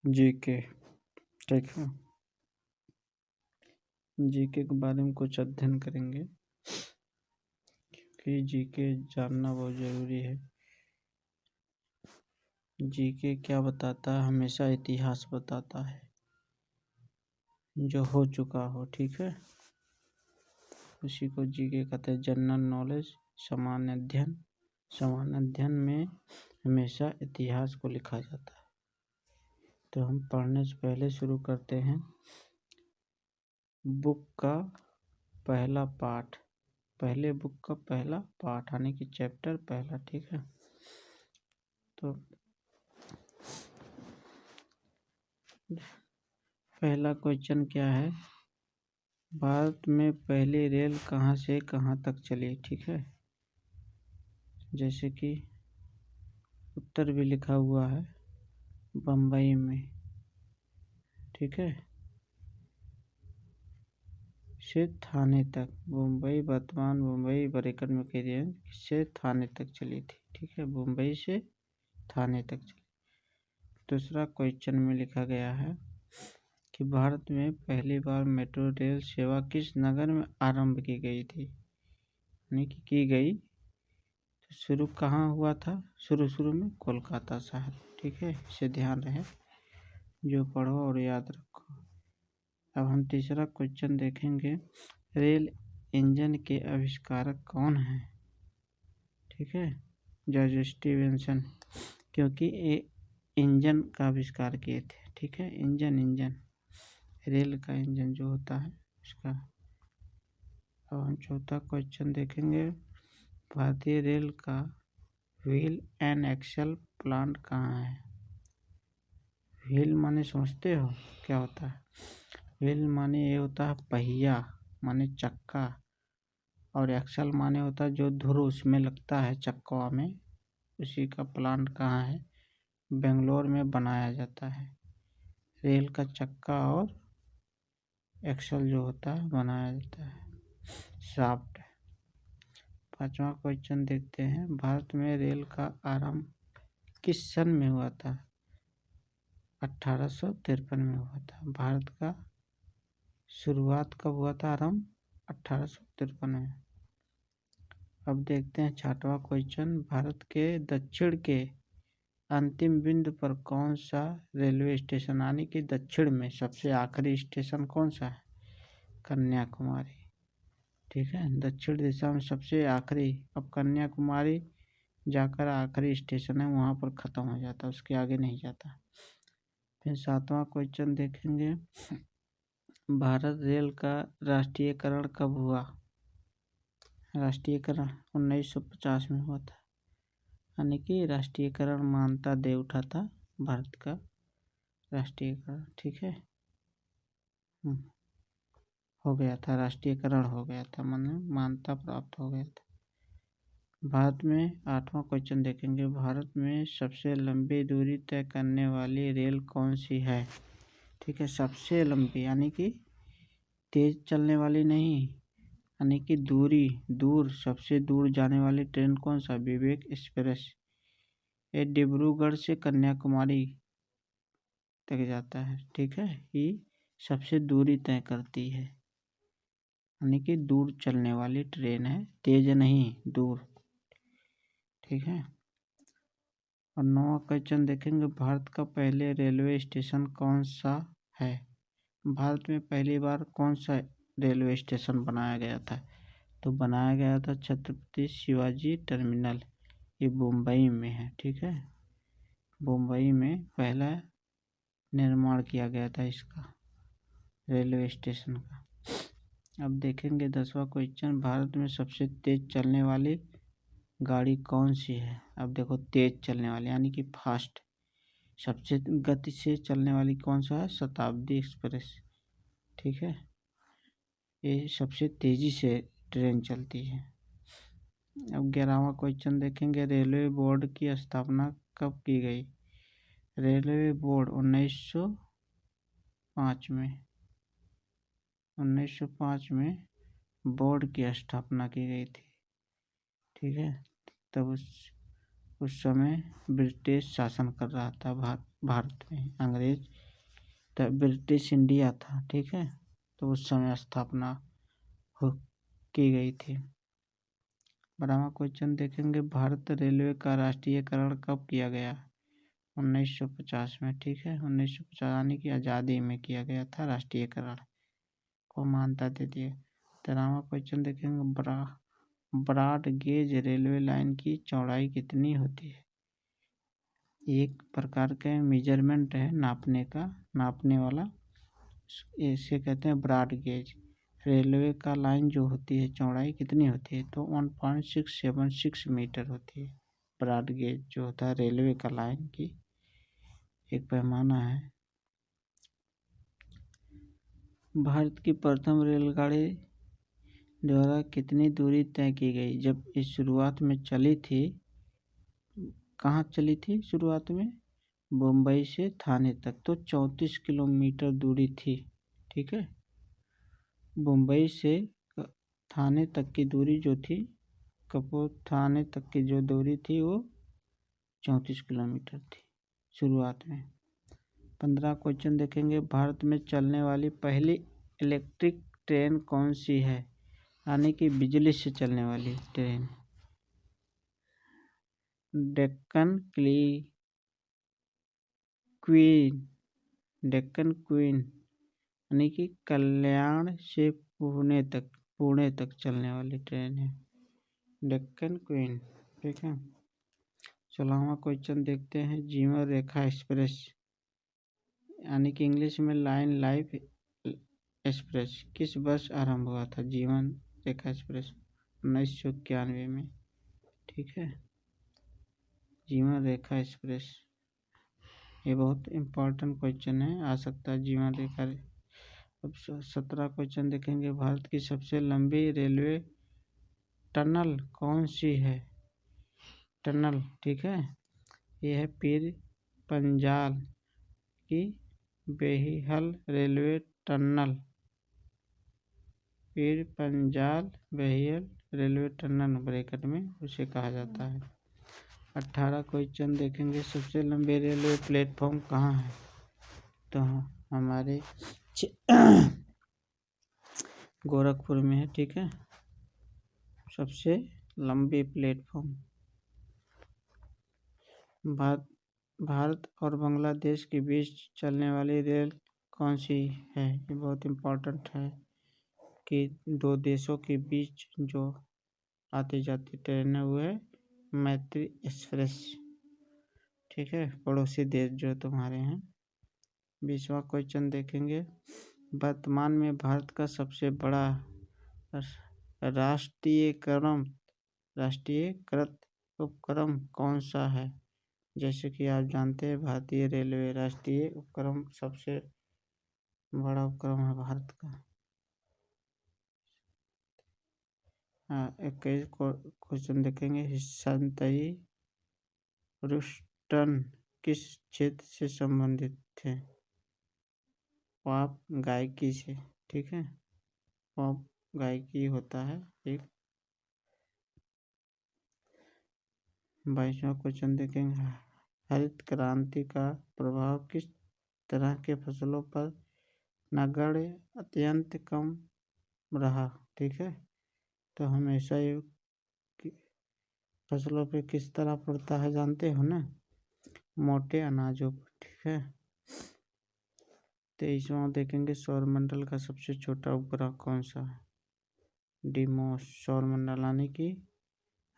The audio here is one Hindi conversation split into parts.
जीके। ठीक है, जीके के बारे में कुछ अध्ययन करेंगे कि जीके जानना बहुत ज़रूरी है। जीके क्या बताता है? हमेशा इतिहास बताता है जो हो चुका हो। ठीक है, उसी को जीके कहते हैं, जनरल नॉलेज, सामान्य अध्ययन। सामान्य अध्ययन में हमेशा इतिहास को लिखा जाता है। तो हम पढ़ने से पहले शुरू करते हैं बुक का पहला पाठ, पहले बुक का पहला पाठ यानी कि चैप्टर पहला। ठीक है, तो पहला क्वेश्चन क्या है? भारत में पहली रेल कहाँ से कहाँ तक चली? ठीक है, जैसे कि उत्तर भी लिखा हुआ है, बम्बई में। ठीक है, से थाने तक, मुंबई, वर्तमान मुंबई बरेकर में की रेल से थाने तक चली थी। ठीक है, मुंबई से थाने तक चली। दूसरा क्वेश्चन में लिखा गया है कि भारत में पहली बार मेट्रो रेल सेवा किस नगर में आरंभ की गई थी? यानी कि की गई, तो शुरू कहाँ हुआ था? शुरू में कोलकाता शहर। ठीक है, इसे ध्यान रहे, जो पढ़ो और याद रखो। अब हम तीसरा क्वेश्चन देखेंगे, रेल इंजन के आविष्कारक कौन है? ठीक है, जॉर्ज स्टीवेंसन, क्योंकि ये इंजन का आविष्कार किए थे। ठीक है, इंजन रेल का इंजन जो होता है उसका। अब हम चौथा क्वेश्चन देखेंगे, भारतीय रेल का व्हील एंड एक्सल प्लांट कहाँ है? व्हील माने समझते हो क्या होता है? व्हील माने ये होता है पहिया, माने चक्का, और एक्सल माने होता है जो धुर उसमें लगता है चक्का में, उसी का प्लांट कहाँ है? बेंगलोर में बनाया जाता है। रेल का चक्का और एक्सल जो होता है बनाया जाता है, शाफ्ट। पांचवा क्वेश्चन देखते हैं, भारत में रेल का आरंभ किस सन में हुआ था? 1853 में हुआ था। भारत का शुरुआत कब हुआ था? आरंभ 1853 में। अब देखते हैं छठवां क्वेश्चन, भारत के दक्षिण के अंतिम बिंदु पर कौन सा रेलवे स्टेशन, यानी कि दक्षिण में सबसे आखिरी स्टेशन कौन सा है? कन्याकुमारी। ठीक है, दक्षिण दिशा में सबसे आखिरी, अब कन्याकुमारी जाकर आखिरी स्टेशन है, वहाँ पर ख़त्म हो जाता है, उसके आगे नहीं जाता। फिर सातवां क्वेश्चन देखेंगे, भारत रेल का राष्ट्रीयकरण कब हुआ? राष्ट्रीयकरण 1950 में हुआ था, यानी कि राष्ट्रीयकरण मान्यता दे उठा था भारत का राष्ट्रीयकरण। ठीक है, हो गया था, राष्ट्रीयकरण हो गया था, मान्यता प्राप्त हो गया था। भारत में आठवां क्वेश्चन देखेंगे, भारत में सबसे लंबी दूरी तय करने वाली रेल कौन सी है? ठीक है, सबसे लंबी यानी कि तेज चलने वाली नहीं, यानी कि दूर सबसे दूर जाने वाली ट्रेन कौन सा? विवेक एक्सप्रेस। ये डिब्रूगढ़ से कन्याकुमारी तक जाता है। ठीक है, ये सबसे दूरी तय करती है, यानी कि दूर चलने वाली ट्रेन है, तेज नहीं, दूर। ठीक है, और नौवां क्वेश्चन देखेंगे, भारत का पहले रेलवे स्टेशन कौन सा है? भारत में पहली बार कौन सा रेलवे स्टेशन बनाया गया था? तो बनाया गया था छत्रपति शिवाजी टर्मिनल, ये मुंबई में है। ठीक है, मुंबई में पहला निर्माण किया गया था इसका, रेलवे स्टेशन का। अब देखेंगे 10वां क्वेश्चन, भारत में सबसे तेज चलने वाली गाड़ी कौन सी है? अब देखो, तेज चलने वाली यानी कि फास्ट, सबसे गति से चलने वाली कौन सा है? शताब्दी एक्सप्रेस। ठीक है, ये सबसे तेजी से ट्रेन चलती है। अब 11वां क्वेश्चन देखेंगे, रेलवे बोर्ड की स्थापना कब की गई? रेलवे बोर्ड 1905 में, 1905 में बोर्ड की स्थापना की गई थी। ठीक है, तब उस समय ब्रिटिश शासन कर रहा था भारत भारत में अंग्रेज ब्रिटिश इंडिया था, ठीक है, तो उस समय स्थापना हो की गई थी। 12वां क्वेश्चन देखेंगे, भारत रेलवे का राष्ट्रीयकरण कब किया गया? 1950 में, ठीक है, 1950 यानी कि आज़ादी में किया गया था राष्ट्रीयकरण को मान्यता दे दी। 13वां क्वेश्चन देखेंगे, ब्रॉड गेज रेलवे लाइन की चौड़ाई कितनी होती है? एक प्रकार का मेजरमेंट है, नापने वाला, इसे कहते हैं ब्रॉड गेज। रेलवे का लाइन जो होती है चौड़ाई कितनी होती है? तो 1.676 मीटर होती है। ब्रॉड गेज जो होता है रेलवे का लाइन की एक पैमाना है। भारत की प्रथम रेलगाड़ी द्वारा कितनी दूरी तय की गई? जब इस शुरुआत में चली थी, कहाँ चली थी शुरुआत में? मुंबई से थाने तक, तो 34 किलोमीटर दूरी थी, ठीक है। मुंबई से थाने तक की दूरी जो थी, थाने तक की जो दूरी थी वो 34 किलोमीटर थी शुरुआत में। 15 क्वेश्चन देखेंगे, भारत में चलने वाली पहली इलेक्ट्रिक ट्रेन कौन सी है? यानी कि बिजली से चलने वाली ट्रेन। डेक्कन क्वीन यानी कि कल्याण से पुणे तक चलने वाली ट्रेन है डेक्कन क्वीन, ठीक है। 16वां क्वेश्चन देखते हैं, जीवन रेखा एक्सप्रेस यानी कि इंग्लिश में लाइन लाइफ एक्सप्रेस किस वर्ष आरंभ हुआ था? जीवन रेखा एक्सप्रेस 1991 में, ठीक है। जीवन रेखा एक्सप्रेस ये बहुत इम्पोर्टेंट क्वेश्चन है, आ सकता है जीवन रेखा। अब 17 क्वेश्चन देखेंगे, भारत की सबसे लंबी रेलवे टनल कौन सी है? टनल, ठीक है, यह है पीर पंजाल की बेहियल railway tunnel. Pir Panjal बेहियल railway tunnel bracket में उसे कहा जाता है। 18 क्वेश्चन देखेंगे, सबसे लंबे रेलवे प्लेटफॉर्म कहाँ है? तो हमारे गोरखपुर में है, ठीक है, सबसे लंबी प्लेटफॉर्म। भारत और बांग्लादेश के बीच चलने वाली रेल कौन सी है? ये बहुत इम्पोर्टेंट है कि दो देशों के बीच जो आती जाती ट्रेन है वो है मैत्री एक्सप्रेस, ठीक है, पड़ोसी देश जो तुम्हारे हैं। 20वां क्वेश्चन देखेंगे, वर्तमान में भारत का सबसे बड़ा राष्ट्रीयकृत उपक्रम कौन सा है? जैसे कि आप जानते हैं भारतीय रेलवे राष्ट्रीय उपक्रम सबसे बड़ा उपक्रम है भारत का। 21 क्वेश्चन देखेंगे, संतई रुस्टन किस क्षेत्र से संबंधित थे? पॉप गायकी से, ठीक है, पॉप गायकी होता है एक। 22वां क्वेश्चन देखेंगे, हरित क्रांति का प्रभाव किस तरह के फसलों पर नगण्य अत्यंत कम रहा? ठीक है, तो हमेशा ये फसलों पे किस तरह पड़ता है जानते हो ना? मोटे अनाजों पर, ठीक है। 23वां देखेंगे, सौरमंडल का सबसे छोटा उपग्रह कौन सा है? डिमोस सौरमंडल, यानी कि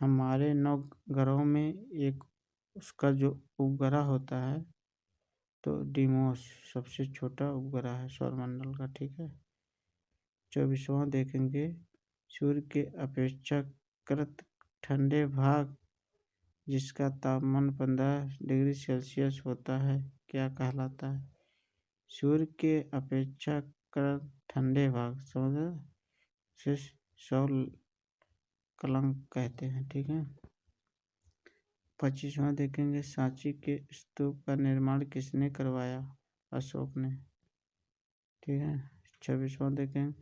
हमारे 9 ग्रहों में एक उसका जो उपग्रह होता है तो डिमोस सबसे छोटा उपग्रह है सौरमंडल का, ठीक है। 24वां देखेंगे, सूर्य के अपेक्षाकृत ठंडे भाग जिसका तापमान 15 डिग्री सेल्सियस होता है क्या कहलाता है? सूर्य के अपेक्षाकृत ठंडे भाग समझ से सौर कलंक कहते हैं, ठीक है। 25वां देखेंगे, सांची के स्तूप का निर्माण किसने करवाया? अशोक ने, ठीक है। 26वां देखें,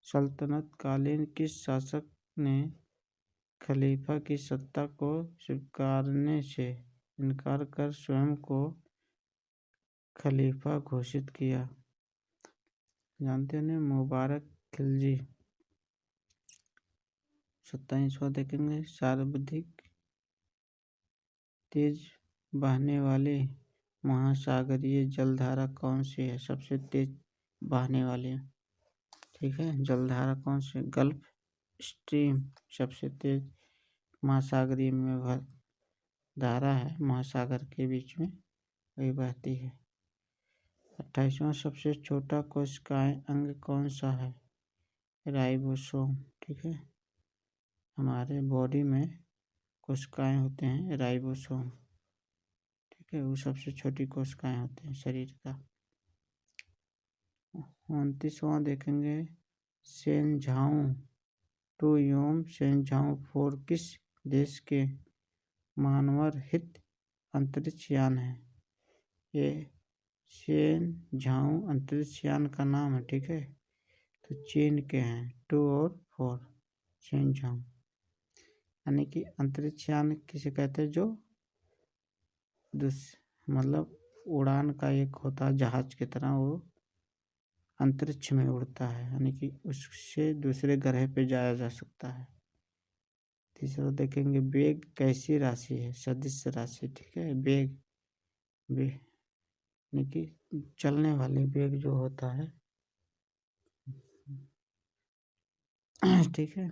सल्तनत कालीन किस शासक ने खलीफा की सत्ता को स्वीकारने से इनकार कर स्वयं को खलीफा घोषित किया। जानते हैं मुबारक खिलजी। 27वां देखेंगे सर्वाधिक तेज बहने वाली महासागरीय जलधारा कौन सी है? सबसे तेज बहने वाली, ठीक है, जलधारा कौन सी? गल्फ स्ट्रीम सबसे तेज महासागरीय में धारा है, महासागर के बीच में वही बहती है। 28वां सबसे छोटा कोशिकाएं अंग कौन सा है? राइबोसोम, ठीक है, हमारे बॉडी में कोशिकाएं होते हैं राइबोसोम, ठीक है, वो सबसे छोटी कोशिकाएं होते हैं शरीर का। 29वां देखेंगे शेनझाओ 2 एवं शेनझाओ 4 किस देश के मानव हित अंतरिक्ष यान है? ये शेनझाओ अंतरिक्ष यान का नाम है, ठीक है, तो चीन के हैं 2 और 4 शेनझाओ। यानी कि अंतरिक्ष यान किसे कहते हैं? जो मतलब उड़ान का एक होता है जहाज की तरह, वो अंतरिक्ष में उड़ता है, यानी कि उससे दूसरे ग्रह पे जाया जा सकता है। तीसरा देखेंगे वेग कैसी राशि है? सदिश राशि, ठीक है, वेग यानी कि चलने वाले वेग जो होता है, ठीक है।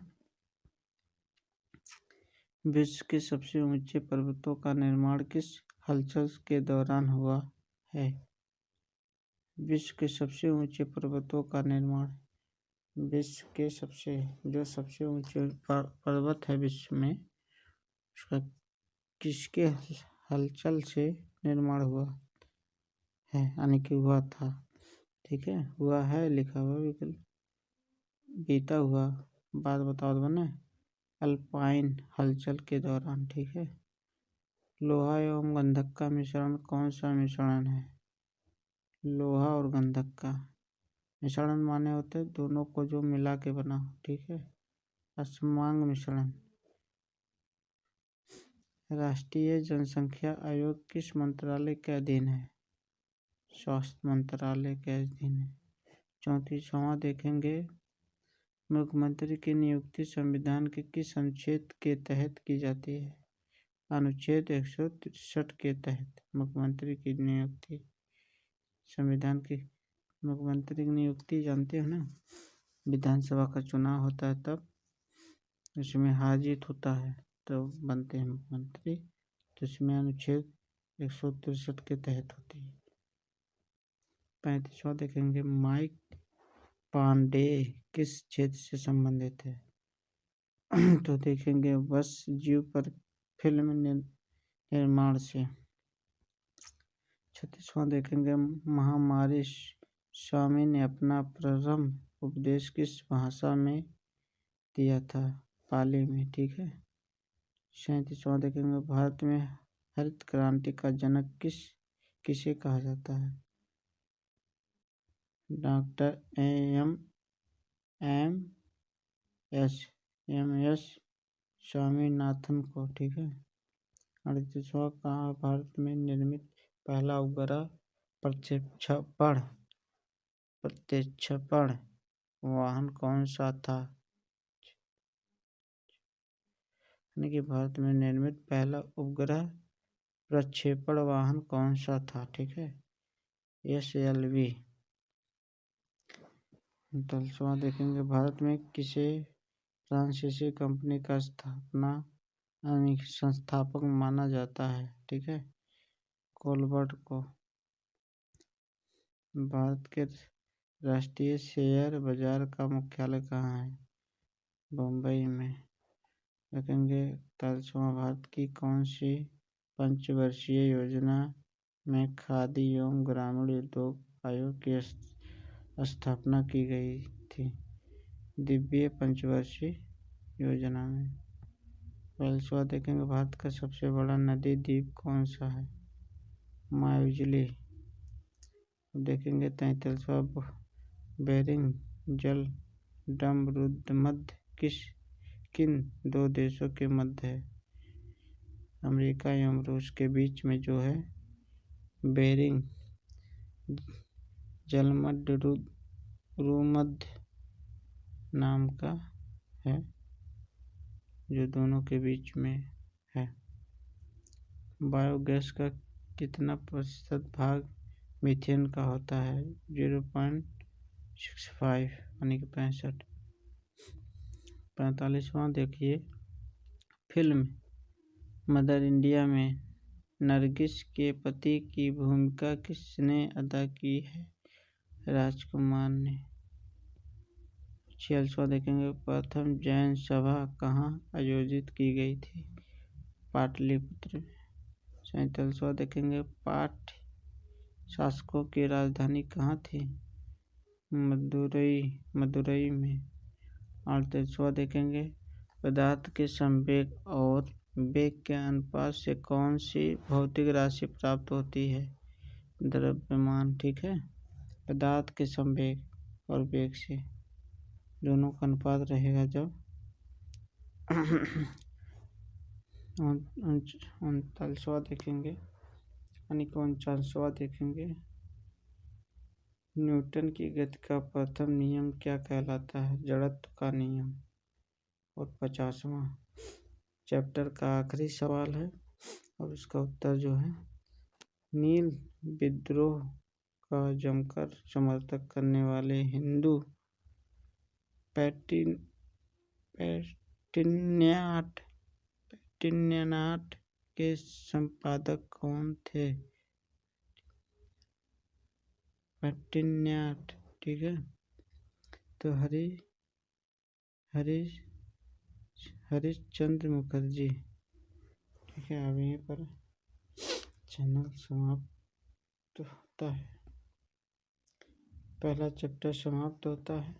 विश्व के सबसे ऊंचे पर्वतों का निर्माण किस हलचल के दौरान हुआ है? विश्व के सबसे ऊंचे पर्वतों का निर्माण, विश्व के सबसे ऊंचे पर्वत है विश्व में, उसका किसके हलचल से निर्माण हुआ है? यानी कि हुआ था, ठीक है, हुआ है लिखा हुआ, विकल्प बीता हुआ, बात बताओ बने अल्पाइन हलचल के दौरान, ठीक है। लोहा एवं गंधक का मिश्रण कौन सा मिश्रण है? लोहा और गंधक का मिश्रण माने होते हैं दोनों को जो मिला के बना, ठीक है, असमांग मिश्रण। राष्ट्रीय जनसंख्या आयोग किस मंत्रालय के अधीन है? स्वास्थ्य मंत्रालय के अधीन है। 34वां देखेंगे मुख्यमंत्री की नियुक्ति संविधान के किस अनुच्छेद के तहत की जाती है? अनुच्छेद 163 के तहत मुख्यमंत्री की नियुक्ति, संविधान की मुख्यमंत्री की नियुक्ति जानते हो ना, विधानसभा का चुनाव होता है तब उसमें हार जीत होता है तो बनते हैं मुख्यमंत्री, तो इसमें अनुच्छेद 163 के तहत होती है। 35वां देखेंगे माइक पांडे किस क्षेत्र से संबंधित है? तो देखेंगे वश जीव पर फिल्म निर्माण से। 36वां देखेंगे महामारी स्वामी ने अपना प्रारंभ उपदेश किस भाषा में दिया था? पाली में, ठीक है। 37वां देखेंगे भारत में हरित क्रांति का जनक किसे कहा जाता है? Doctor MS. स्वामीनाथन को, ठीक है। 38वां कहा भारत में निर्मित पहला उपग्रह प्रक्षेपण वाहन कौन सा था? यानी कि भारत में निर्मित पहला उपग्रह प्रक्षेपण वाहन कौन सा था? ठीक है, SLV। 39वां देखेंगे भारत में किसे फ्रांसीसी कंपनी का संस्थापक माना जाता है? ठीक है, कोलबर्ट को। भारत के राष्ट्रीय शेयर बाजार का मुख्यालय कहाँ है? बम्बई में। देखेंगे 41वां भारत की कौन सी पंचवर्षीय योजना में खादी एवं ग्रामीण उद्योग आयोग की स्थापना की गई थी? दिव्य पंचवर्षीय योजना में। 42वां देखेंगे भारत का सबसे बड़ा नदी द्वीप कौन सा है? मायुजली। देखेंगे 43वां बेरिंग जल डंब रुद्ध मध्य किन दो देशों के मध्य है? अमेरिका एवं रूस के बीच में जो है बेरिंग जलमध्य भूमध्य नाम का है, जो दोनों के बीच में है। बायोगैस का कितना प्रतिशत भाग मीथेन का होता है? 0.65 यानी कि 65। 45वां देखिए, फिल्म मदर इंडिया में नरगिस के पति की भूमिका किसने अदा की है? राजकुमार ने। 46वां देखेंगे, प्रथम जैन सभा कहाँ आयोजित की गई थी? पाटलिपुत्र में। 47वां देखेंगे, पाठ शासकों की राजधानी कहाँ थी? मदुरई में। 38वां देखेंगे, पदार्थ के संवेग और वेग के अनुपात से कौन सी भौतिक राशि प्राप्त होती है? द्रव्यमान। ठीक है, पदार्थ के संवेग और वेग से दोनों का अनुपात रहेगा जब 39वां देखेंगे यानी कि 49वां देखेंगे, न्यूटन की गति का प्रथम नियम क्या कहलाता है? जड़त्व का नियम। और 50वां चैप्टर का आखिरी सवाल है और उसका उत्तर जो है, नील विद्रोह का जमकर समर्थन करने वाले हिंदू पैटिन्यनाट के संपादक कौन थे? पैटिन्यनाट। ठीक है, तो हरिश्चंद्र मुखर्जी। ठीक है, अब यहीं पर चैनल समाप्त होता है, पहला चैप्टर समाप्त होता है।